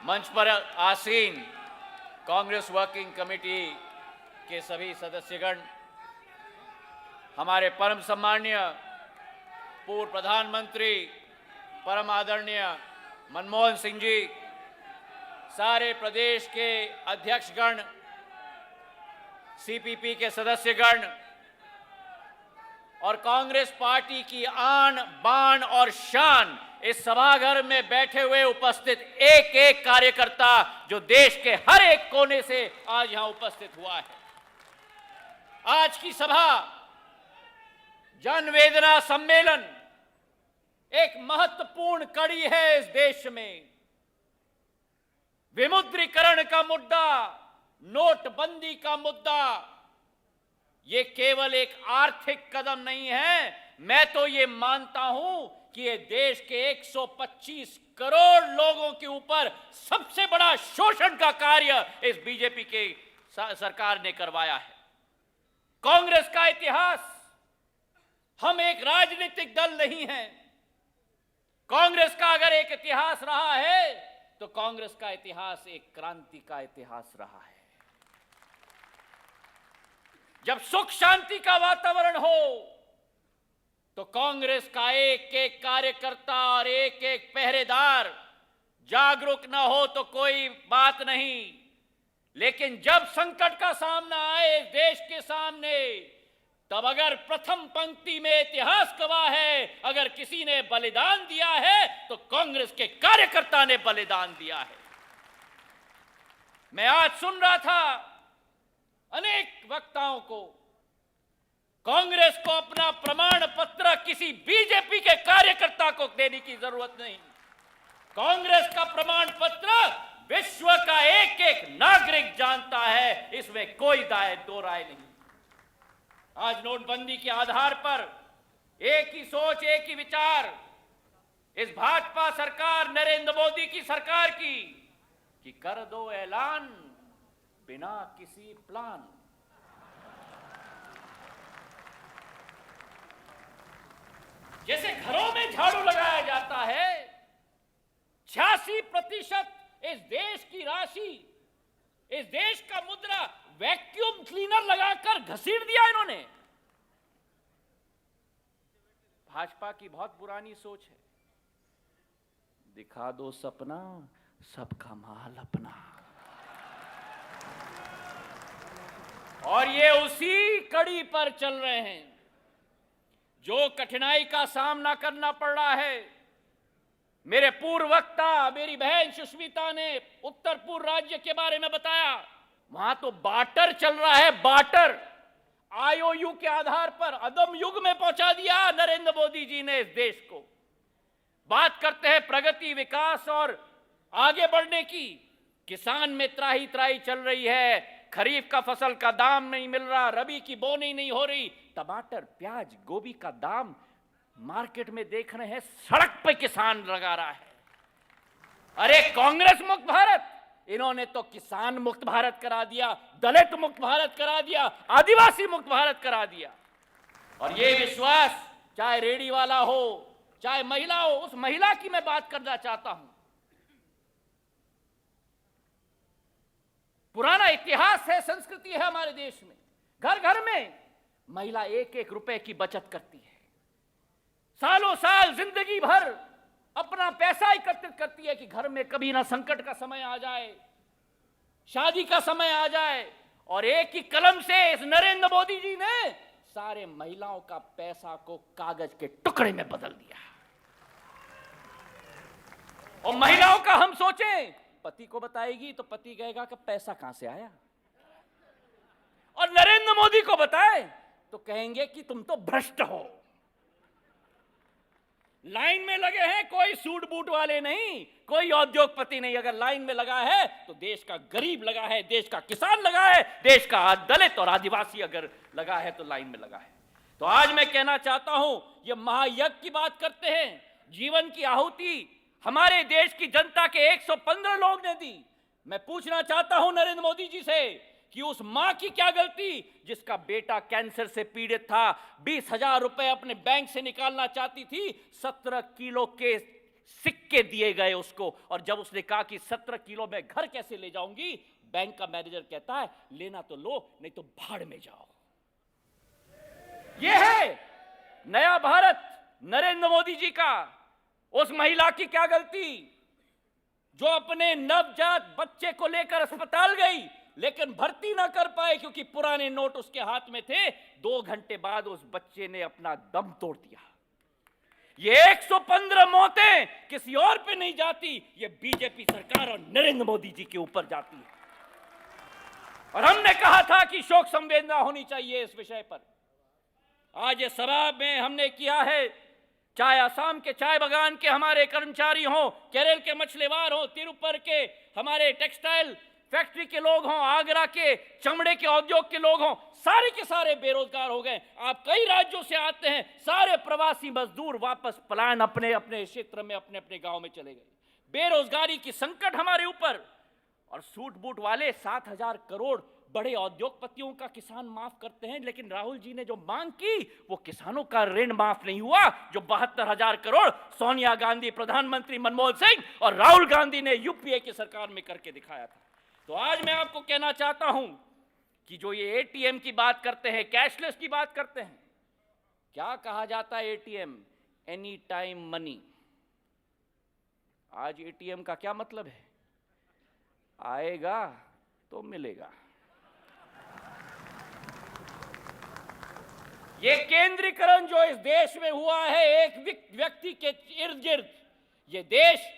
मंच पर आसीन कांग्रेस वर्किंग कमेटी के सभी सदस्यगण, हमारे परम सम्माननीय पूर्व प्रधानमंत्री परम आदरणीय मनमोहन सिंह जी, सारे प्रदेश के अध्यक्षगण, सीपीपी के सदस्यगण और कांग्रेस पार्टी की आन बान और शान, इस सभाघर में बैठे हुए उपस्थित एक एक कार्यकर्ता जो देश के हर एक कोने से आज यहां उपस्थित हुआ है। आज की सभा जनवेदना सम्मेलन एक महत्वपूर्ण कड़ी है इस देश में। विमुद्रीकरण का मुद्दा, नोटबंदी का मुद्दा, ये केवल एक आर्थिक कदम नहीं है। मैं तो ये मानता हूं कि ये देश के 125 करोड़ लोगों के ऊपर सबसे बड़ा शोषण का कार्य इस बीजेपी के सरकार ने करवाया है। कांग्रेस का इतिहास, हम एक राजनीतिक दल नहीं हैं। कांग्रेस का अगर एक इतिहास रहा है तो कांग्रेस का इतिहास एक क्रांति का इतिहास रहा है। जब सुख शांति का वातावरण हो तो कांग्रेस का एक एक कार्यकर्ता और एक एक पहरेदार जागरूक न हो तो कोई बात नहीं, लेकिन जब संकट का सामना आए देश के सामने, तब अगर प्रथम पंक्ति में इतिहास गवाह है, अगर किसी ने बलिदान दिया है तो कांग्रेस के कार्यकर्ता ने बलिदान दिया है। मैं आज सुन रहा था अनेक वक्ताओं को, कांग्रेस को अपना प्रमाण पत्र किसी बीजेपी के कार्यकर्ता को देने की जरूरत नहीं। कांग्रेस का प्रमाण पत्र विश्व का एक एक नागरिक जानता है, इसमें कोई दो राय नहीं। आज नोटबंदी के आधार पर एक ही सोच, एक ही विचार इस भाजपा सरकार, नरेंद्र मोदी की सरकार की, कि कर दो ऐलान बिना किसी प्लान। जैसे घरों में झाड़ू लगाया जाता है, 86% इस देश की राशि, इस देश का मुद्रा वैक्यूम क्लीनर लगाकर घसीट दिया इन्होंने। भाजपा की बहुत पुरानी सोच है, दिखा दो सपना सबका माल अपना। और ये उसी कड़ी पर चल रहे हैं। जो कठिनाई का सामना करना पड़ रहा है, मेरे पूर्व वक्ता, मेरी बहन सुष्मिता ने उत्तर पूर्व राज्य के बारे में बताया। वहां तो बार्टर चल रहा है, बार्टर। आईओयू के आधार पर अदम युग में पहुंचा दिया नरेंद्र मोदी जी ने इस देश को। बात करते हैं प्रगति, विकास और आगे बढ़ने की। किसान में त्राही त्राही चल रही है, खरीफ का फसल का दाम नहीं मिल रहा, रबी की बोनी नहीं हो रही, टमाटर, प्याज, गोभी का दाम मार्केट में देख रहे हैं, सड़क पे किसान लगा रहा है। अरे कांग्रेस मुक्त भारत, इन्होंने तो किसान मुक्त भारत करा दिया, दलित मुक्त भारत करा दिया, आदिवासी मुक्त भारत करा दिया। और ये विश्वास, चाहे रेडी वाला हो चाहे महिला हो, उस महिला की मैं बात करना चाहता हूं। पुराना इतिहास है, संस्कृति है हमारे देश में। घर घर में महिला एक एक रुपए की बचत करती है, सालों साल जिंदगी भर अपना पैसा एकत्रित करती है कि घर में कभी ना संकट का समय आ जाए, शादी का समय आ जाए। और एक ही कलम से इस नरेंद्र मोदी जी ने सारे महिलाओं का पैसा को कागज के टुकड़े में बदल दिया। और महिलाओं का हम सोचें, पति को बताएगी तो पति कहेगा कि पैसा कहां से आया, और नरेंद्र मोदी को बताए तो कहेंगे कि तुम तो भ्रष्ट हो। लाइन में लगे हैं, कोई सूट बूट वाले नहीं, कोई उद्योगपति नहीं। अगर लाइन में लगा है तो देश का गरीब लगा है, देश का किसान लगा है, देश का दलित और आदिवासी अगर लगा है तो लाइन में लगा है। तो आज मैं कहना चाहता हूं, ये महायज्ञ की बात करते हैं, जीवन की आहुति हमारे देश की जनता के 115 लोग ने दी। मैं पूछना चाहता हूं नरेंद्र मोदी जी से कि उस मां की क्या गलती जिसका बेटा कैंसर से पीड़ित था, 20,000 रुपए अपने बैंक से निकालना चाहती थी, 17 किलो के सिक्के दिए गए उसको। और जब उसने कहा कि 17 किलो में घर कैसे ले जाऊंगी, बैंक का मैनेजर कहता है लेना तो लो, नहीं तो भाड़ में जाओ। यह है नया भारत नरेंद्र मोदी जी का। उस महिला की क्या गलती जो अपने नवजात बच्चे को लेकर अस्पताल गई लेकिन भर्ती ना कर पाए क्योंकि पुराने नोट उसके हाथ में थे। 2 घंटे बाद उस बच्चे ने अपना दम तोड़ दिया। ये 115 मौतें किसी और पे नहीं जाती, ये बीजेपी सरकार और नरेंद्र मोदी जी के ऊपर जाती है। और हमने कहा था कि शोक संवेदना होनी चाहिए इस विषय पर। आज ये सभा में हमने किया है, चाहे असम के चाय बागान के हमारे कर्मचारी हों, केरल के मछलीवार हों, तिरुपर के हमारे टेक्सटाइल फैक्ट्री के लोग हों, आगरा के चमड़े के उद्योग के लोग हों, सारे के सारे बेरोजगार हो गए। आप कई राज्यों से आते हैं, सारे प्रवासी मजदूर वापस पलायन अपने अपने क्षेत्र में अपने अपने गांव में चले गए। बेरोजगारी की संकट हमारे ऊपर। और सूट बूट वाले 7,000 करोड़ बड़े उद्योगपतियों का किसान माफ करते हैं, लेकिन राहुल जी ने जो मांग की वो किसानों का ऋण माफ नहीं हुआ जो 72,000 करोड़ सोनिया गांधी, प्रधानमंत्री मनमोहन सिंह और राहुल गांधी ने यूपीए की सरकार में करके दिखाया था। तो आज मैं आपको कहना चाहता हूं कि जो ये एटीएम की बात करते हैं, कैशलेस की बात करते हैं, क्या कहा जाता है एटीएम? Any time money. आज एटीएम का क्या मतलब है? आएगा तो मिलेगा। ये केंद्रीकरण जो इस देश में हुआ है एक व्यक्ति के इर्द गिर्द, ये देश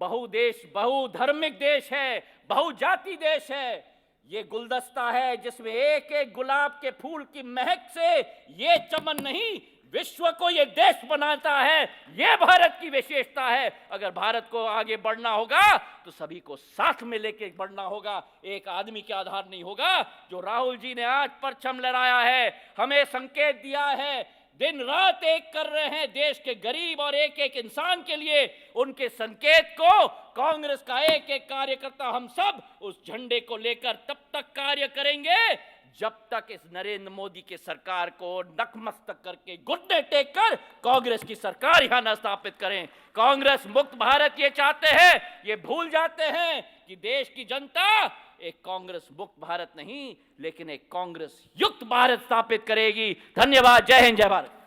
बहुधर्मिक देश है, बहुजाति देश है। ये गुलदस्ता है जिसमें एक एक गुलाब के फूल की महक से ये चमन नहीं, विश्व को ये देश बनाता है। ये भारत की विशेषता है। अगर भारत को आगे बढ़ना होगा तो सभी को साथ में लेके बढ़ना होगा, एक आदमी के आधार नहीं होगा। जो राहुल जी ने आज परचम लहराया है, हमें संकेत दिया है, दिन रात एक कर रहे हैं देश के गरीब और एक एक इंसान के लिए। उनके संकेत को कांग्रेस का एक एक कार्यकर्ता, हम सब उस झंडे को लेकर तब तक कार्य करेंगे जब तक इस नरेंद्र मोदी के सरकार को नतमस्तक करके घुटने टेक कर कांग्रेस की सरकार यहां न स्थापित करें। कांग्रेस मुक्त भारत ये चाहते हैं, ये भूल जाते हैं कि देश की जनता एक कांग्रेस मुक्त भारत नहीं लेकिन एक कांग्रेस युक्त भारत स्थापित करेगी। धन्यवाद। जय हिंद, जय भारत।